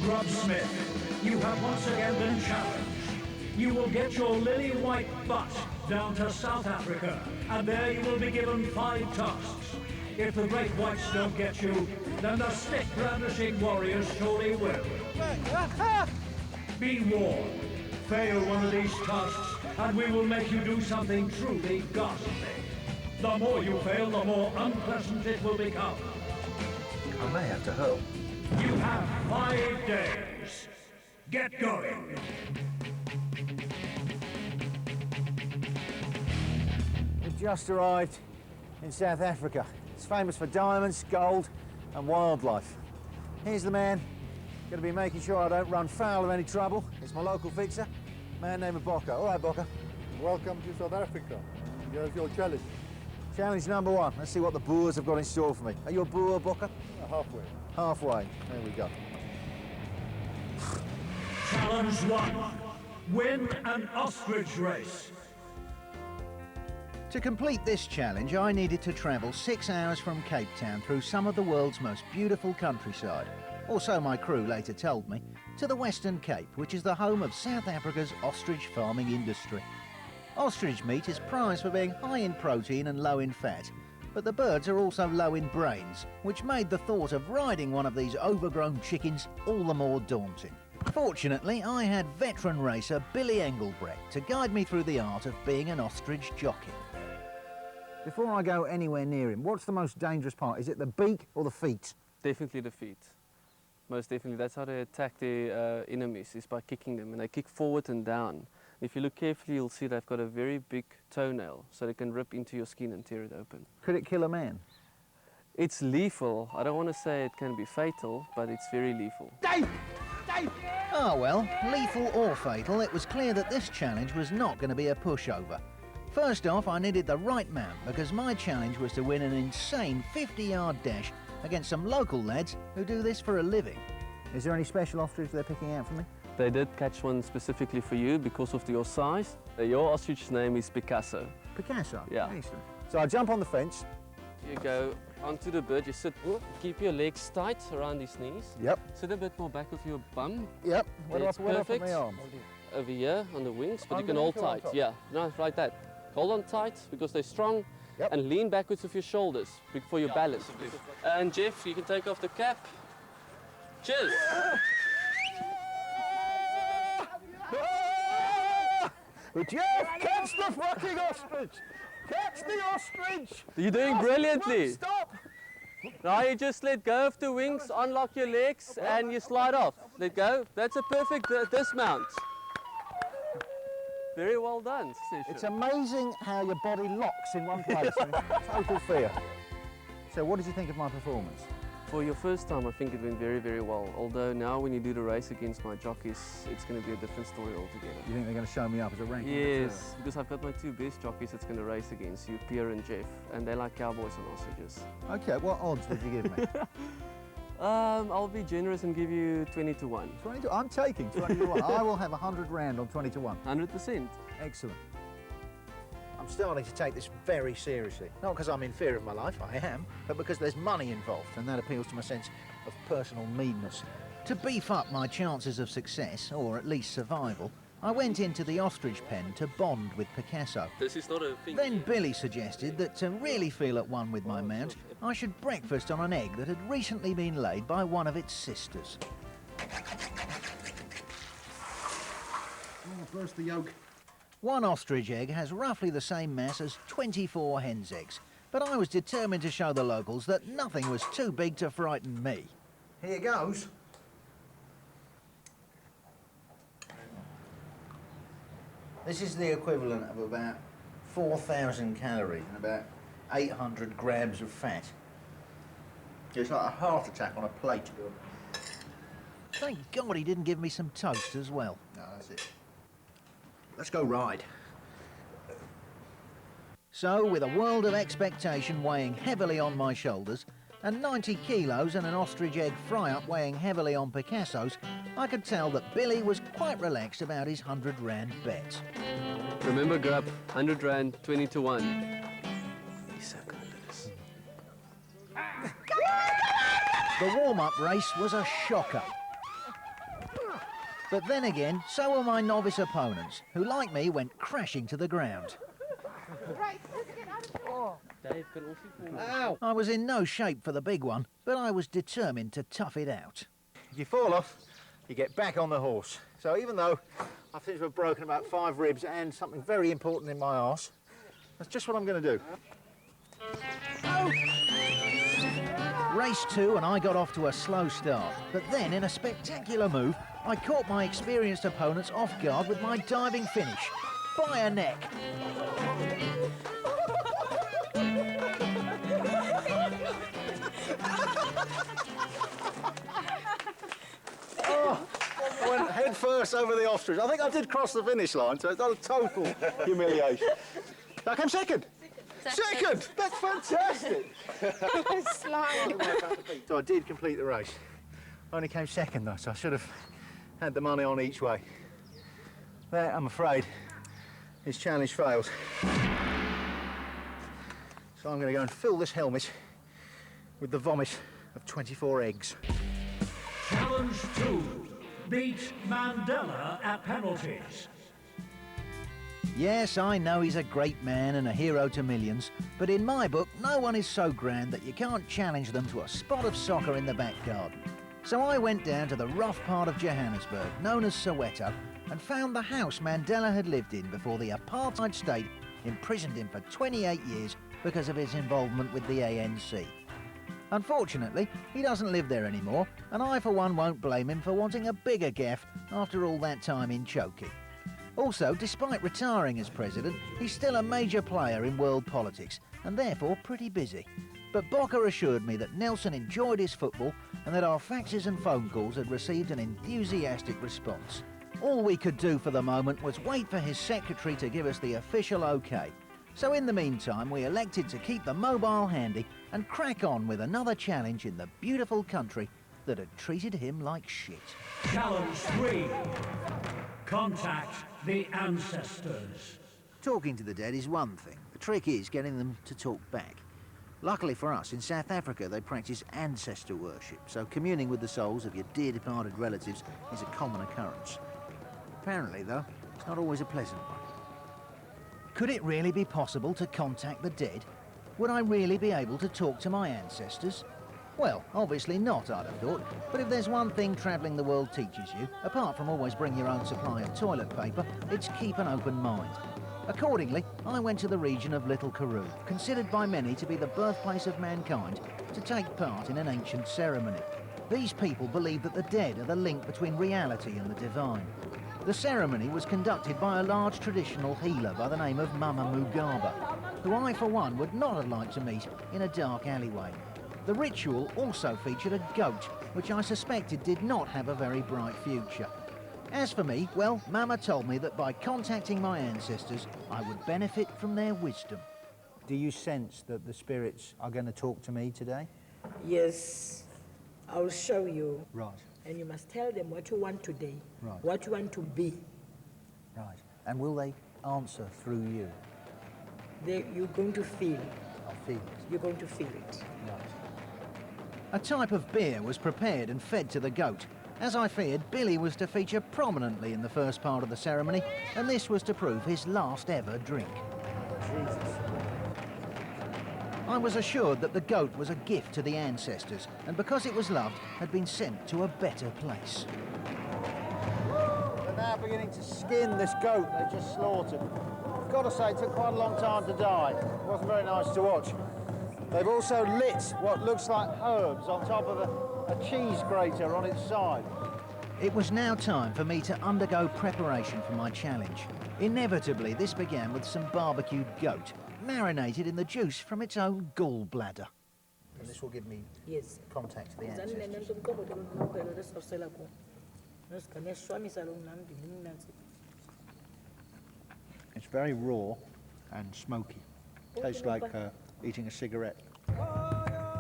Grub Smith, you have once again been challenged. You will get your lily-white butt down to South Africa, and there you will be given 5 tasks. If the great whites don't get you, then the stick-brandishing warriors surely will. Be warned. Fail one of these tasks, and we will make you do something truly ghastly. The more you fail, the more unpleasant it will become. I may have to help. You have 5 days. Get going. We've just arrived in South Africa. It's famous for diamonds, gold and wildlife. Here's the man, going to be making sure I don't run foul of any trouble. It's my local fixer, a man named Bokke. All right, Bokke. Welcome to South Africa. Here's your challenge. Challenge number 1. Let's see what the Boers have got in store for me. Are you a Boer, Bokke? Halfway. Halfway. There we go. Challenge 1. Win an ostrich race. To complete this challenge, I needed to travel 6 hours from Cape Town through some of the world's most beautiful countryside, or so my crew later told me, to the Western Cape, which is the home of South Africa's ostrich farming industry. Ostrich meat is prized for being high in protein and low in fat, but the birds are also low in brains, which made the thought of riding one of these overgrown chickens all the more daunting. Fortunately, I had veteran racer Billy Engelbrecht to guide me through the art of being an ostrich jockey. Before I go anywhere near him, what's the most dangerous part? Is it the beak or the feet? Definitely the feet. Most definitely. That's how they attack their enemies, is by kicking them. And they kick forward and down. If you look carefully, you'll see they've got a very big toenail, so they can rip into your skin and tear it open. Could it kill a man? It's lethal. I don't want to say it can be fatal, but it's very lethal. Dave! Dave! Ah well, lethal or fatal, it was clear that this challenge was not going to be a pushover. First off, I needed the right man, because my challenge was to win an insane 50-yard dash against some local lads who do this for a living. Is there any special ostrich they're picking out for me? They did catch one specifically for you because of your size. Your ostrich's name is Picasso. Picasso? Yeah. Excellent. So I jump on the fence. You go onto the bird, you sit, keep your legs tight around his knees. Yep. Sit a bit more back with your bum. Yep. Where do I put perfect. my arms? Over here on the wings, but you can Underneath hold or on tight. top? Yeah, no, like that. Hold on tight because they're strong. Yep. And lean backwards with your shoulders for your balance. And Jeff, you can take off the cap. Cheers. Jeff, catch the fucking ostrich! Catch the ostrich! You're doing brilliantly. Stop! Now you just let go of the wings, unlock your legs, and you slide off. Let go. That's a perfect dismount. Very well done, Session. It's amazing how your body locks in one place. Total fear. So what did you think of my performance? For your first time, I think it went very, very well. Although now when you do the race against my jockeys, it's going to be a different story altogether. You think they're going to show me up as a rank? Yes, because I've got my 2 best jockeys that's going to race against you, Pierre and Jeff, and they like cowboys and ostriches. Okay, what odds would you give me? I'll be generous and give you 20 to 1. 20 to, I'm taking 20 to 1. I will have 100 rand on 20 to 1. 100%. Excellent. I'm starting to take this very seriously. Not because I'm in fear of my life, I am, but because there's money involved, and that appeals to my sense of personal meanness. To beef up my chances of success, or at least survival, I went into the ostrich pen to bond with Picasso. This is not a thing. Then Billy suggested that to really feel at one with my mount, I should breakfast on an egg that had recently been laid by one of its sisters. First the yolk. One ostrich egg has roughly the same mass as 24 hen's eggs, but I was determined to show the locals that nothing was too big to frighten me. Here goes. This is the equivalent of about 4,000 calories and about 800 grams of fat. It's like a heart attack on a plate. Thank God he didn't give me some toast as well. No, that's it. Let's go ride. So, with a world of expectation weighing heavily on my shoulders, and 90 kilos and an ostrich egg fry-up weighing heavily on Picasso's, I could tell that Billy was quite relaxed about his 100 rand bet. Remember, Grub, 100 rand, 20 to 1. He's so good at this. The warm-up race was a shocker. But then again, so were my novice opponents, who, like me, went crashing to the ground. I was in no shape for the big one, but I was determined to tough it out. If you fall off, you get back on the horse. So even though I think I've broken about 5 ribs and something very important in my arse, that's just what I'm going to do. Race 2 and I got off to a slow start, but then in a spectacular move, I caught my experienced opponents off guard with my diving finish, by a neck. I went head first over the ostrich. I think I did cross the finish line, so it's not a total humiliation. I came second. Second! That's fantastic! So I did complete the race. Only came second though, so I should have had the money on each way. That, I'm afraid, his challenge fails. So I'm going to go and fill this helmet with the vomit of 24 eggs. Challenge 2. Beat Mandela at penalties. Yes, I know he's a great man and a hero to millions, but in my book, no one is so grand that you can't challenge them to a spot of soccer in the back garden. So I went down to the rough part of Johannesburg, known as Soweto, and found the house Mandela had lived in before the apartheid state imprisoned him for 28 years because of his involvement with the ANC. Unfortunately, he doesn't live there anymore, and I for one won't blame him for wanting a bigger gaff after all that time in Choki. Also, despite retiring as president, he's still a major player in world politics and therefore pretty busy. But Bocker assured me that Nelson enjoyed his football and that our faxes and phone calls had received an enthusiastic response. All we could do for the moment was wait for his secretary to give us the official OK. So in the meantime, we elected to keep the mobile handy and crack on with another challenge in the beautiful country that had treated him like shit. Challenge 3. Contact the ancestors. Talking to the dead is one thing. The trick is getting them to talk back. Luckily for us, in South Africa they practice ancestor worship, so communing with the souls of your dear departed relatives is a common occurrence. Apparently, though, it's not always a pleasant one. Could it really be possible to contact the dead? Would I really be able to talk to my ancestors? Well, obviously not, I'd have thought, but if there's one thing travelling the world teaches you, apart from always bring your own supply of toilet paper, it's keep an open mind. Accordingly, I went to the region of Little Karoo, considered by many to be the birthplace of mankind, to take part in an ancient ceremony. These people believe that the dead are the link between reality and the divine. The ceremony was conducted by a large traditional healer by the name of Mama Mugaba, who I, for one, would not have liked to meet in a dark alleyway. The ritual also featured a goat, which I suspected did not have a very bright future. As for me, well, Mama told me that by contacting my ancestors, I would benefit from their wisdom. Do you sense that the spirits are going to talk to me today? Yes, I'll show you. Right, And you must tell them what you want today, Right. what you want to be. right. And will they answer through you? You're going to feel. I'll feel it. You're going to feel it. Right. A type of beer was prepared and fed to the goat. As I feared, Billy was to feature prominently in the first part of the ceremony, and this was to prove his last ever drink. I was assured that the goat was a gift to the ancestors, and because it was loved, had been sent to a better place. They're now beginning to skin this goat they just slaughtered. I've got to say, it took quite a long time to die. It wasn't very nice to watch. They've also lit what looks like herbs on top of a cheese grater on its side. It was now time for me to undergo preparation for my challenge. Inevitably, this began with some barbecued goat, marinated in the juice from its own gallbladder. And this will give me Yes. contact to the ancestors. It's very raw and smoky. Tastes like eating a cigarette.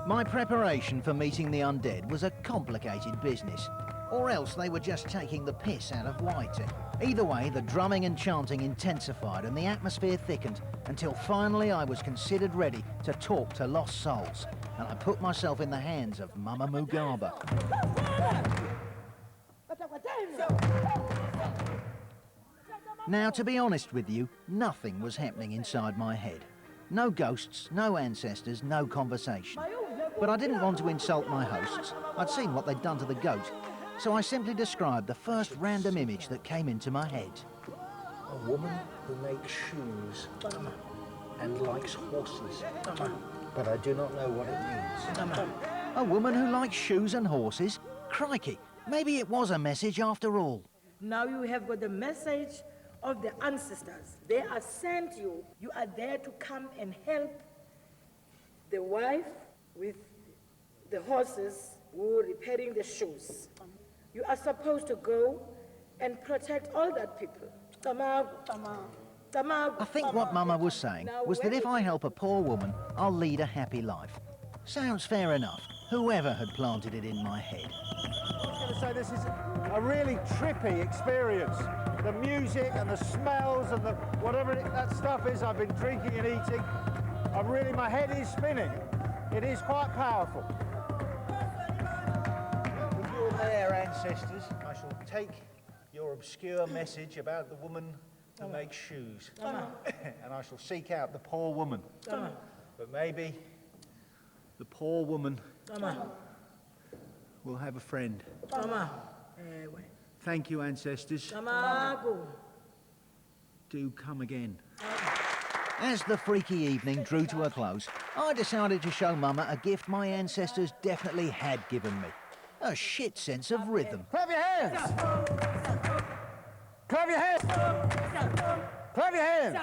My preparation for meeting the undead was a complicated business. Or else they were just taking the piss out of Whitey. Either way, the drumming and chanting intensified and the atmosphere thickened until finally I was considered ready to talk to lost souls. And I put myself in the hands of Mama Mugaba. Now, to be honest with you, nothing was happening inside my head. No ghosts, no ancestors, no conversation. But I didn't want to insult my hosts. I'd seen what they'd done to the goat, so I simply described the first random image that came into my head. A woman who makes shoes and likes horses. But I do not know what it means. A woman who likes shoes and horses? Crikey, maybe it was a message after all. Now you have got the message of the ancestors. They are sent you. You are there to come and help the wife with the horses who are repairing the shoes. You are supposed to go and protect all that people. I think what Mama was saying was that if I help a poor woman, I'll lead a happy life. Sounds fair enough, whoever had planted it in my head. I was going to say, this is a really trippy experience. The music and the smells and the whatever that stuff is I've been drinking and eating. My head is spinning. It is quite powerful. With your there, ancestors, I shall take your obscure message about the woman who makes shoes. And I shall seek out the poor woman. But maybe the poor woman will have a friend. Thank you, ancestors. Do come again. As the freaky evening drew to a close, I decided to show Mama a gift my ancestors definitely had given me. A shit sense of rhythm. Clap your hands! Clap your hands! Clap your hands!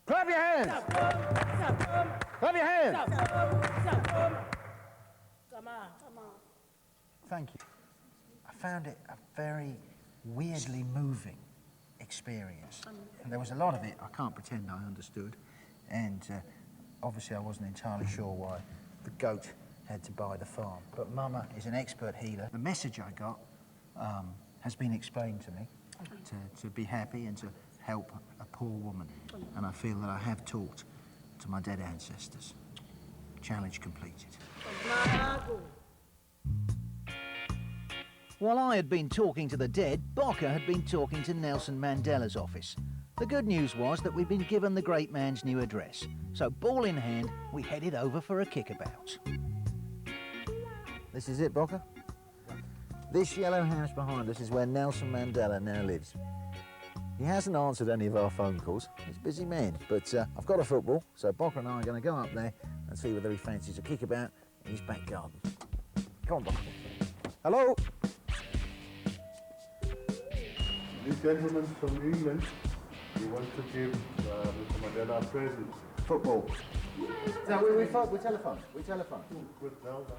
Clap your hands! Clap your hands! Thank you. I found it a very weirdly moving experience. And there was a lot of it I can't pretend I understood. And obviously I wasn't entirely sure why the goat had to buy the farm. But Mama is an expert healer. The message I got has been explained to me, to be happy and to help a poor woman. And I feel that I have talked to my dead ancestors. Challenge completed. While I had been talking to the dead, Bocker had been talking to Nelson Mandela's office. The good news was that we'd been given the great man's new address. So, ball in hand, we headed over for a kickabout. This is it, Bocker? This yellow house behind us is where Nelson Mandela now lives. He hasn't answered any of our phone calls. He's a busy man, but I've got a football, so Bocker and I are going to go up there and see whether he fancies a kickabout in his back garden. Come on, Bocker. Hello? This gentleman from England, he wants to give Mr. Mandela a present. Football. No, we telephone. We telephone. With Nelson.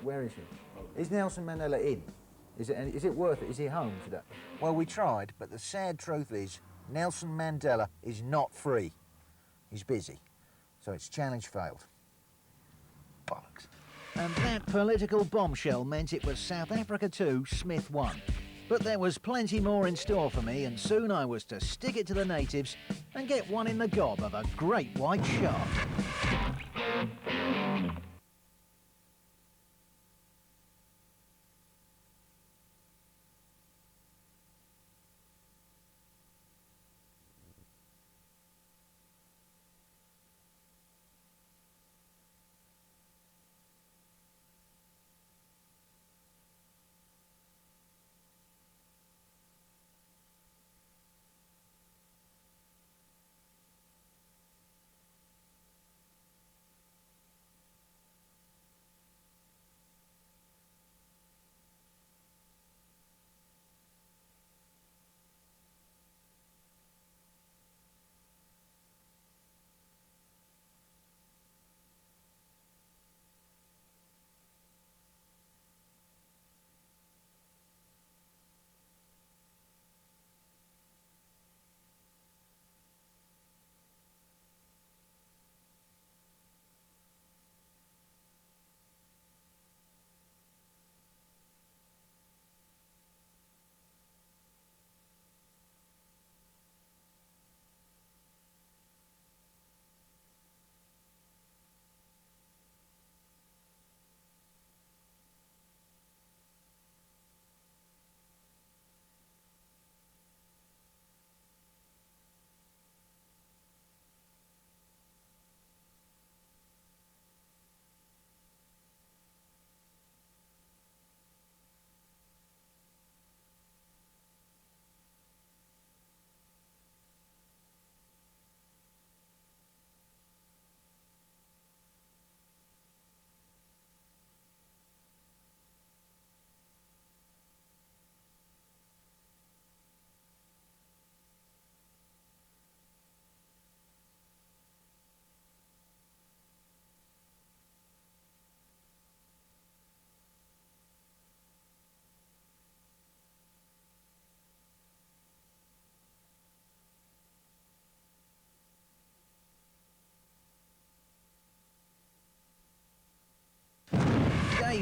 Where is he? Is Nelson Mandela in? Is it worth it? Is he home today? Well, we tried, but the sad truth is Nelson Mandela is not free. He's busy, so it's challenge failed. Bollocks. And that political bombshell meant it was South Africa 2, Smith 1. But there was plenty more in store for me, and soon I was to stick it to the natives and get one in the gob of a great white shark.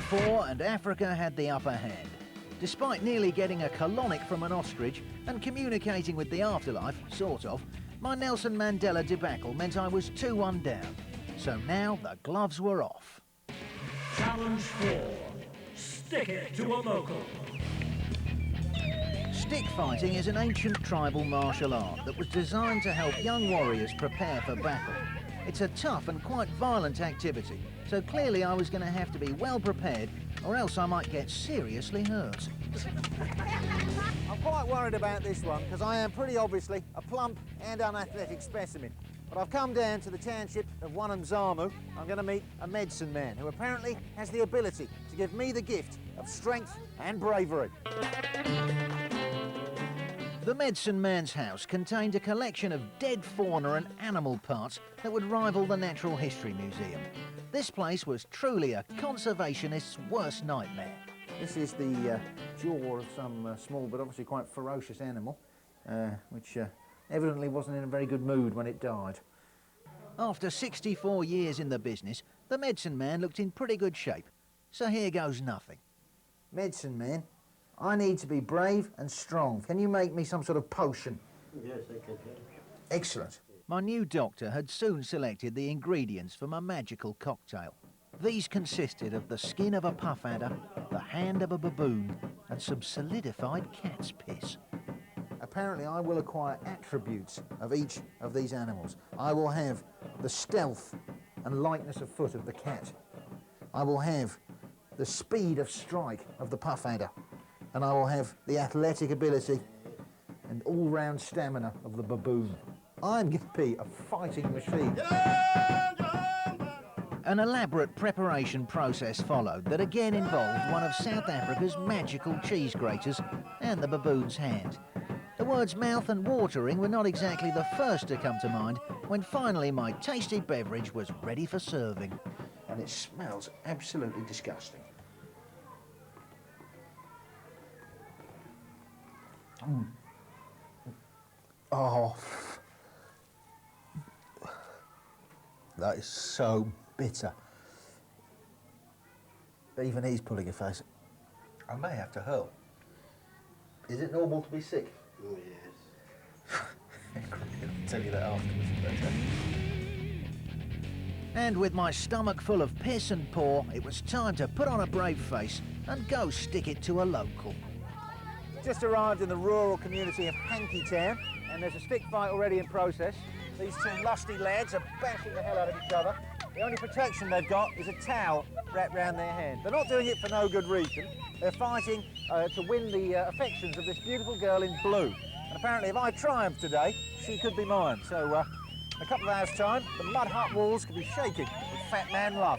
64 and Africa had the upper hand. Despite nearly getting a colonic from an ostrich and communicating with the afterlife, sort of, my Nelson Mandela debacle meant I was 2-1 down. So now the gloves were off. Challenge 4. Stick it to a local. Stick fighting is an ancient tribal martial art that was designed to help young warriors prepare for battle. It's a tough and quite violent activity, so clearly I was going to have to be well prepared or else I might get seriously hurt. I'm quite worried about this one because I am pretty obviously a plump and unathletic specimen. But I've come down to the township of Wanamzamu. I'm going to meet a medicine man who apparently has the ability to give me the gift of strength and bravery. The medicine man's house contained a collection of dead fauna and animal parts that would rival the Natural History Museum. This place was truly a conservationist's worst nightmare. This is the jaw of some small but obviously quite ferocious animal, which evidently wasn't in a very good mood when it died. After 64 years in the business, the medicine man looked in pretty good shape. So here goes nothing. Medicine man, I need to be brave and strong. Can you make me some sort of potion? Yes, I can. Excellent. My new doctor had soon selected the ingredients for my magical cocktail. These consisted of the skin of a puff adder, the hand of a baboon, and some solidified cat's piss. Apparently I will acquire attributes of each of these animals. I will have the stealth and lightness of foot of the cat. I will have the speed of strike of the puff adder. And I will have the athletic ability and all-round stamina of the baboon. I'm going to be a fighting machine. An elaborate preparation process followed that again involved one of South Africa's magical cheese graters and the baboon's hand. The words mouth and watering were not exactly the first to come to mind when finally my tasty beverage was ready for serving. And it smells absolutely disgusting. Oh, that is so bitter. Even he's pulling a face. I may have to hurl. Is it normal to be sick? Oh, yes. I'll tell you that afterwards. And with my stomach full of piss and paw, it was time to put on a brave face and go stick it to a local. Just arrived in the rural community of Hanky Town, and there's a stick fight already in process. These two lusty lads are bashing the hell out of each other. The only protection they've got is a towel wrapped round their hand. They're not doing it for no good reason. They're fighting to win the affections of this beautiful girl in blue. And apparently if I triumph today, she could be mine. So in a couple of hours' time, the mud hut walls could be shaking with fat man love.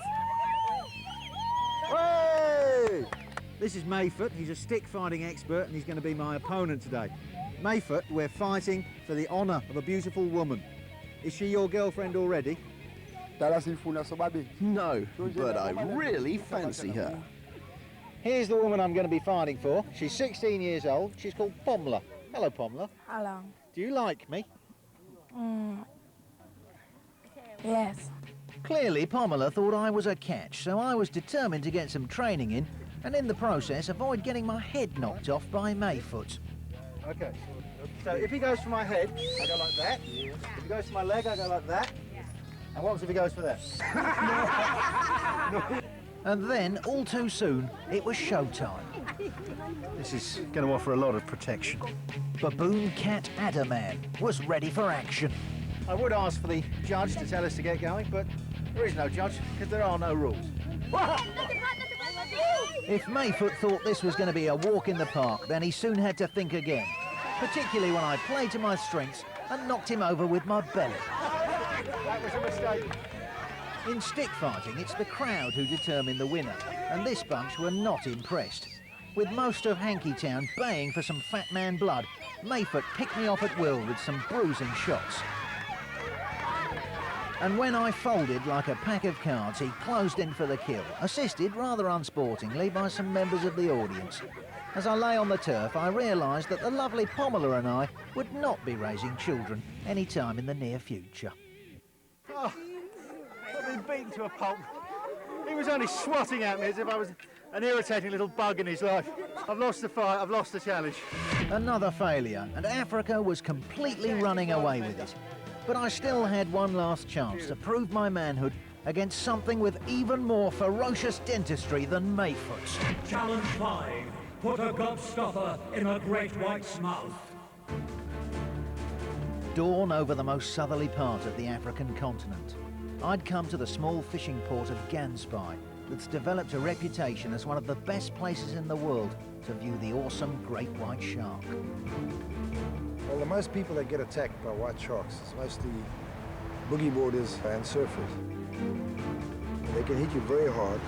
Hey! This is Mayfoot. He's a stick fighting expert and he's going to be my opponent today. Mayfoot, we're fighting for the honour of a beautiful woman. Is she your girlfriend already? No, but I really fancy her. Here's the woman I'm going to be fighting for. She's 16 years old. She's called Pomla. Hello, Pomla. Hello. Do you like me? Yes. Clearly, Pomela thought I was a catch, so I was determined to get some training in, and in the process avoid getting my head knocked off by Mayfoot. Okay. So if he goes for my head, I go like that. If he goes for my leg, I go like that. And what if he goes for that? And then, all too soon, it was showtime. This is going to offer a lot of protection. Baboon Cat Adderman was ready for action. I would ask for the judge to tell us to get going, but there is no judge because there are no rules. If Mayfoot thought this was going to be a walk in the park, then he soon had to think again, particularly when I played to my strengths and knocked him over with my belly. That was a mistake. In stick fighting, it's the crowd who determine the winner, and this bunch were not impressed. With most of Hanky Town baying for some fat man blood, Mayfoot picked me off at will with some bruising shots. And when I folded like a pack of cards, he closed in for the kill, assisted rather unsportingly by some members of the audience. As I lay on the turf, I realised that the lovely Pomela and I would not be raising children any time in the near future. Oh, I've been beaten to a pulp. He was only swatting at me as if I was an irritating little bug in his life. I've lost the fight, I've lost the challenge. Another failure, and Africa was completely running away with it. But I still had one last chance to prove my manhood against something with even more ferocious dentistry than Mayfoot's. Challenge 5. Put a gobstopper in a great white's mouth. Dawn over the most southerly part of the African continent. I'd come to the small fishing port of Gansby that's developed a reputation as one of the best places in the world to view the awesome great white shark. Well, the most people that get attacked by white sharks is mostly boogie boarders and surfers. They can hit you very hard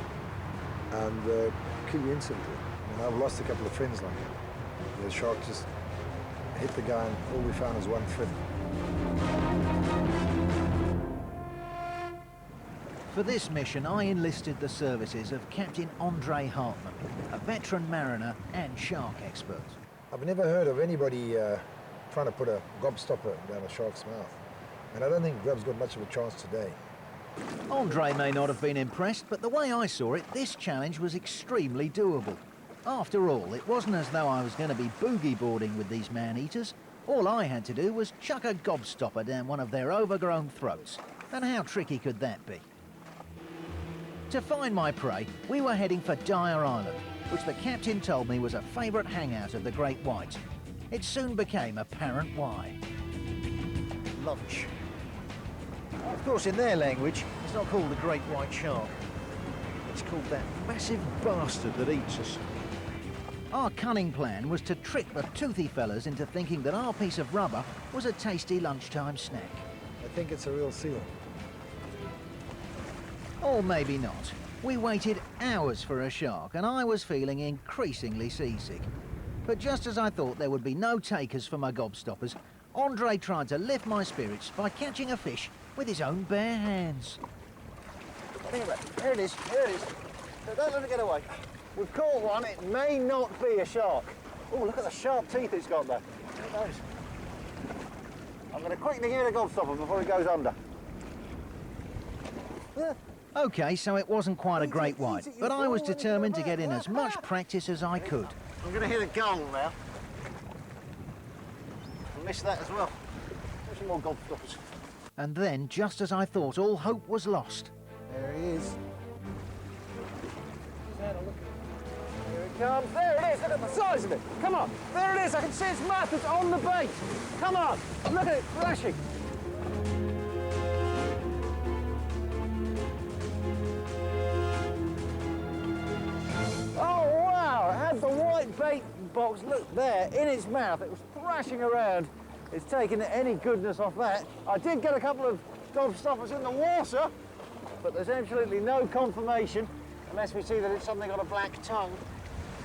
and kill you instantly. And I've lost a couple of friends like that. The shark just hit the guy and all we found was one fin. For this mission, I enlisted the services of Captain Andre Hartman, a veteran mariner and shark expert. I've never heard of anybody trying to put a gobstopper down a shark's mouth. And I don't think Grub's got much of a chance today. Andre may not have been impressed, but the way I saw it, this challenge was extremely doable. After all, it wasn't as though I was going to be boogie boarding with these man-eaters. All I had to do was chuck a gobstopper down one of their overgrown throats. And how tricky could that be? To find my prey, we were heading for Dyer Island, which the captain told me was a favourite hangout of the great whites. It soon became apparent why. Lunch. Of course, in their language, it's not called the great white shark. It's called that massive bastard that eats us. Our cunning plan was to trick the toothy fellas into thinking that our piece of rubber was a tasty lunchtime snack. I think it's a real seal. Or maybe not. We waited hours for a shark, and I was feeling increasingly seasick. But just as I thought there would be no takers for my gobstoppers, Andre tried to lift my spirits by catching a fish with his own bare hands. Think about it. There it is, there it is. So don't let it get away. We've caught one, it may not be a shark. Oh, look at the sharp teeth it's got there. Look at those. I'm going to quickly give it a gobstopper before it goes under. OK, so it wasn't quite a great white, but I was determined to get in as much practice as I could. I'm going to hit a gull now. I missed that as well. There's some more gobstoppers. And then, just as I thought all hope was lost... There he is. Here it comes. There it is. Look at the size of it. Come on. There it is. I can see its mouth. It's on the bait. Come on. Look at it flashing. Oh, wow. It had the white bait box, look there, in its mouth. It was thrashing around. It's taken any goodness off that. I did get a couple of gobstoppers in the water, but there's absolutely no confirmation unless we see that it's something got a black tongue.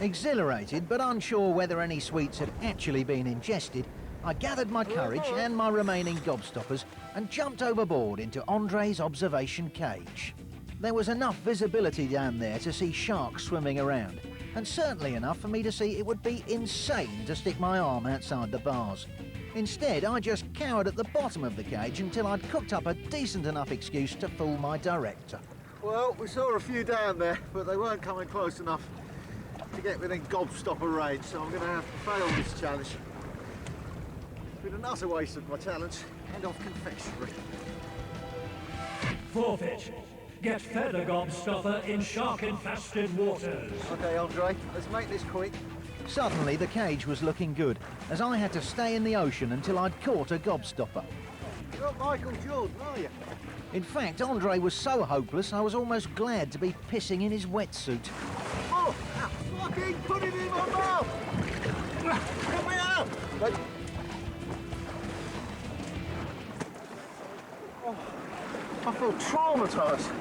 Exhilarated, but unsure whether any sweets had actually been ingested, I gathered my courage and my remaining gobstoppers and jumped overboard into Andre's observation cage. There was enough visibility down there to see sharks swimming around, and certainly enough for me to see it would be insane to stick my arm outside the bars. Instead, I just cowered at the bottom of the cage until I'd cooked up a decent enough excuse to fool my director. Well, we saw a few down there, but they weren't coming close enough to get within gobstopper range, so I'm going to have to fail this challenge. It's been an utter waste of my talents and of confectionery. Forfeit. Get fed a gobstopper in shark-infested waters. OK, Andre, let's make this quick. Suddenly, the cage was looking good, as I had to stay in the ocean until I'd caught a gobstopper. You're not Michael Jordan, are you? In fact, Andre was so hopeless, I was almost glad to be pissing in his wetsuit. Oh, fucking put it in my mouth! Get me out! Oh, I feel traumatised.